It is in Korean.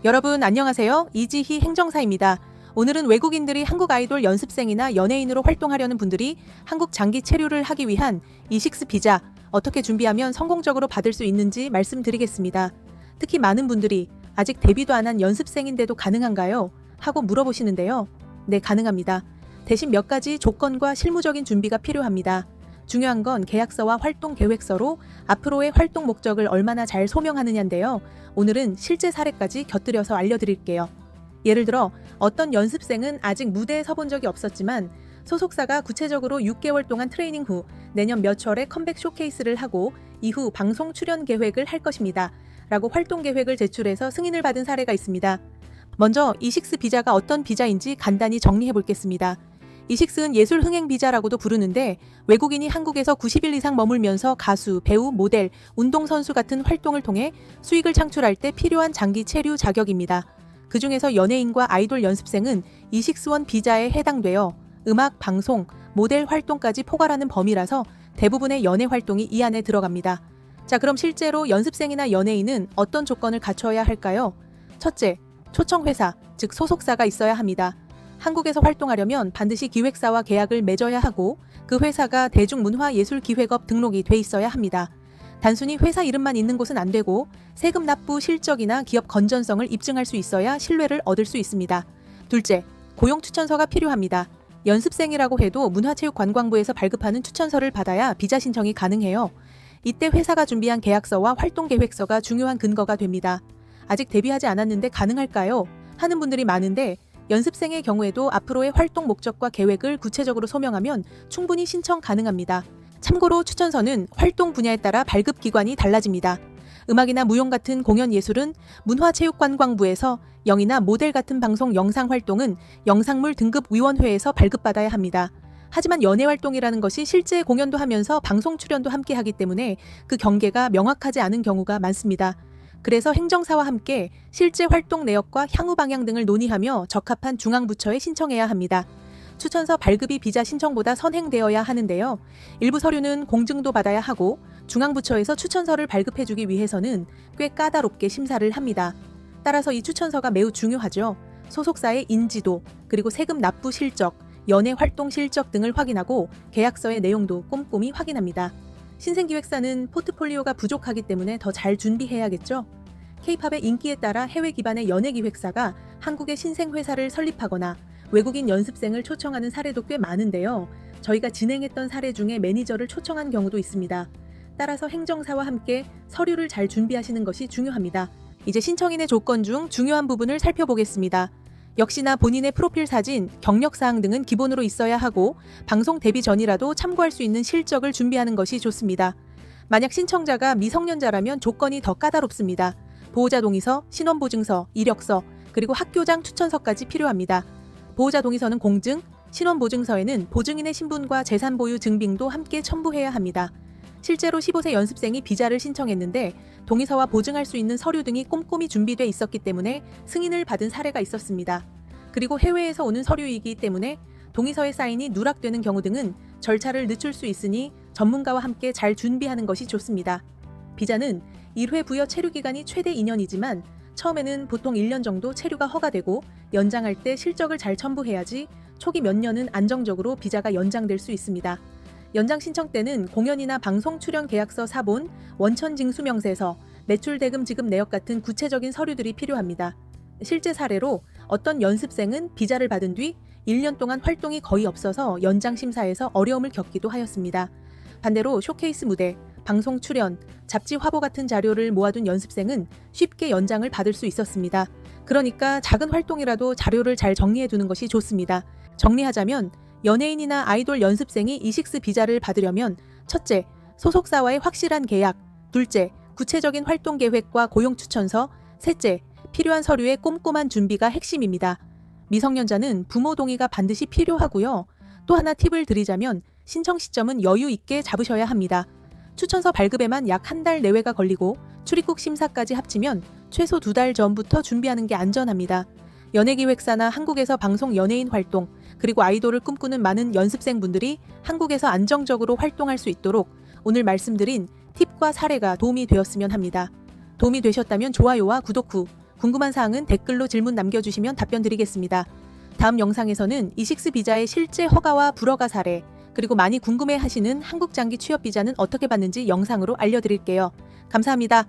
여러분 안녕하세요. 이지희 행정사입니다. 오늘은 외국인들이 한국 아이돌 연습생이나 연예인으로 활동하려는 분들이 한국 장기 체류를 하기 위한 이식스 비자 어떻게 준비하면 성공적으로 받을 수 있는지 말씀드리겠습니다. 특히 많은 분들이 아직 데뷔도 안 한 연습생인데도 가능한가요? 하고 물어보시는데요. 네, 가능합니다. 대신 몇 가지 조건과 실무적인 준비가 필요합니다. 중요한 건 계약서와 활동 계획서로 앞으로의 활동 목적을 얼마나 잘 소명하느냐인데요. 오늘은 실제 사례까지 곁들여서 알려드릴게요. 예를 들어 어떤 연습생은 아직 무대에 서본 적이 없었지만 소속사가 구체적으로 6개월 동안 트레이닝 후 내년 몇 월에 컴백 쇼케이스를 하고 이후 방송 출연 계획을 할 것입니다. 라고 활동 계획을 제출해서 승인을 받은 사례가 있습니다. 먼저 이식스 비자가 어떤 비자인지 간단히 정리해 보겠습니다. 이식스는 예술 흥행 비자라고도 부르는데 외국인이 한국에서 90일 이상 머물면서 가수, 배우, 모델, 운동선수 같은 활동을 통해 수익을 창출할 때 필요한 장기 체류 자격입니다. 그 중에서 연예인과 아이돌 연습생은 이식스원 비자에 해당되어 음악, 방송, 모델 활동까지 포괄하는 범위라서 대부분의 연예 활동이 이 안에 들어갑니다. 자, 그럼 실제로 연습생이나 연예인은 어떤 조건을 갖춰야 할까요? 첫째, 초청회사, 즉 소속사가 있어야 합니다. 한국에서 활동하려면 반드시 기획사와 계약을 맺어야 하고 그 회사가 대중문화예술기획업 등록이 돼 있어야 합니다. 단순히 회사 이름만 있는 곳은 안 되고 세금 납부 실적이나 기업 건전성을 입증할 수 있어야 신뢰를 얻을 수 있습니다. 둘째, 고용 추천서가 필요합니다. 연습생이라고 해도 문화체육관광부에서 발급하는 추천서를 받아야 비자 신청이 가능해요. 이때 회사가 준비한 계약서와 활동계획서가 중요한 근거가 됩니다. 아직 데뷔하지 않았는데 가능할까요? 하는 분들이 많은데 연습생의 경우에도 앞으로의 활동 목적과 계획을 구체적으로 소명하면 충분히 신청 가능합니다. 참고로 추천서는 활동 분야에 따라 발급 기관이 달라집니다. 음악이나 무용 같은 공연 예술은 문화체육관광부에서 영이나 모델 같은 방송 영상 활동은 영상물 등급위원회에서 발급받아야 합니다. 하지만 연예 활동이라는 것이 실제 공연도 하면서 방송 출연도 함께 하기 때문에 그 경계가 명확하지 않은 경우가 많습니다. 그래서 행정사와 함께 실제 활동 내역과 향후 방향 등을 논의하며 적합한 중앙부처에 신청해야 합니다. 추천서 발급이 비자 신청보다 선행되어야 하는데요. 일부 서류는 공증도 받아야 하고 중앙부처에서 추천서를 발급해주기 위해서는 꽤 까다롭게 심사를 합니다. 따라서 이 추천서가 매우 중요하죠. 소속사의 인지도, 그리고 세금 납부 실적, 연예 활동 실적 등을 확인하고 계약서의 내용도 꼼꼼히 확인합니다. 신생기획사는 포트폴리오가 부족하기 때문에 더 잘 준비해야겠죠. K-팝의 인기에 따라 해외 기반의 연예기획사가 한국의 신생회사를 설립하거나 외국인 연습생을 초청하는 사례도 꽤 많은데요. 저희가 진행했던 사례 중에 매니저를 초청한 경우도 있습니다. 따라서 행정사와 함께 서류를 잘 준비하시는 것이 중요합니다. 이제 신청인의 조건 중 중요한 부분을 살펴보겠습니다. 역시나 본인의 프로필 사진, 경력사항 등은 기본으로 있어야 하고 방송 데뷔 전이라도 참고할 수 있는 실적을 준비하는 것이 좋습니다. 만약 신청자가 미성년자라면 조건이 더 까다롭습니다. 보호자 동의서, 신원보증서, 이력서, 그리고 학교장 추천서까지 필요합니다. 보호자 동의서는 공증, 신원보증서에는 보증인의 신분과 재산 보유 증빙도 함께 첨부해야 합니다. 실제로 15세 연습생이 비자를 신청했는데 동의서와 보증할 수 있는 서류 등이 꼼꼼히 준비돼 있었기 때문에 승인을 받은 사례가 있었습니다. 그리고 해외에서 오는 서류이기 때문에 동의서의 사인이 누락되는 경우 등은 절차를 늦출 수 있으니 전문가와 함께 잘 준비하는 것이 좋습니다. 비자는 1회 부여 체류 기간이 최대 2년이지만 처음에는 보통 1년 정도 체류가 허가되고 연장할 때 실적을 잘 첨부해야지 초기 몇 년은 안정적으로 비자가 연장될 수 있습니다. 연장 신청 때는 공연이나 방송 출연 계약서 사본, 원천 징수 명세서, 매출 대금 지급 내역 같은 구체적인 서류들이 필요합니다. 실제 사례로 어떤 연습생은 비자를 받은 뒤 1년 동안 활동이 거의 없어서 연장 심사에서 어려움을 겪기도 하였습니다. 반대로 쇼케이스 무대, 방송 출연, 잡지 화보 같은 자료를 모아둔 연습생은 쉽게 연장을 받을 수 있었습니다. 그러니까 작은 활동이라도 자료를 잘 정리해두는 것이 좋습니다. 정리하자면 연예인이나 아이돌 연습생이 이식스 비자를 받으려면 첫째, 소속사와의 확실한 계약, 둘째, 구체적인 활동 계획과 고용 추천서, 셋째, 필요한 서류의 꼼꼼한 준비가 핵심입니다. 미성년자는 부모 동의가 반드시 필요하고요. 또 하나 팁을 드리자면 신청 시점은 여유 있게 잡으셔야 합니다. 추천서 발급에만 약 한 달 내외가 걸리고 출입국 심사까지 합치면 최소 2달 전부터 준비하는 게 안전합니다. 연예기획사나 한국에서 방송 연예인 활동, 그리고 아이돌을 꿈꾸는 많은 연습생분들이 한국에서 안정적으로 활동할 수 있도록 오늘 말씀드린 팁과 사례가 도움이 되었으면 합니다. 도움이 되셨다면 좋아요와 구독 후 궁금한 사항은 댓글로 질문 남겨주시면 답변 드리겠습니다. 다음 영상에서는 이식스 비자의 실제 허가와 불허가 사례, 그리고 많이 궁금해 하시는 한국 장기 취업 비자는 어떻게 받는지 영상으로 알려드릴게요. 감사합니다.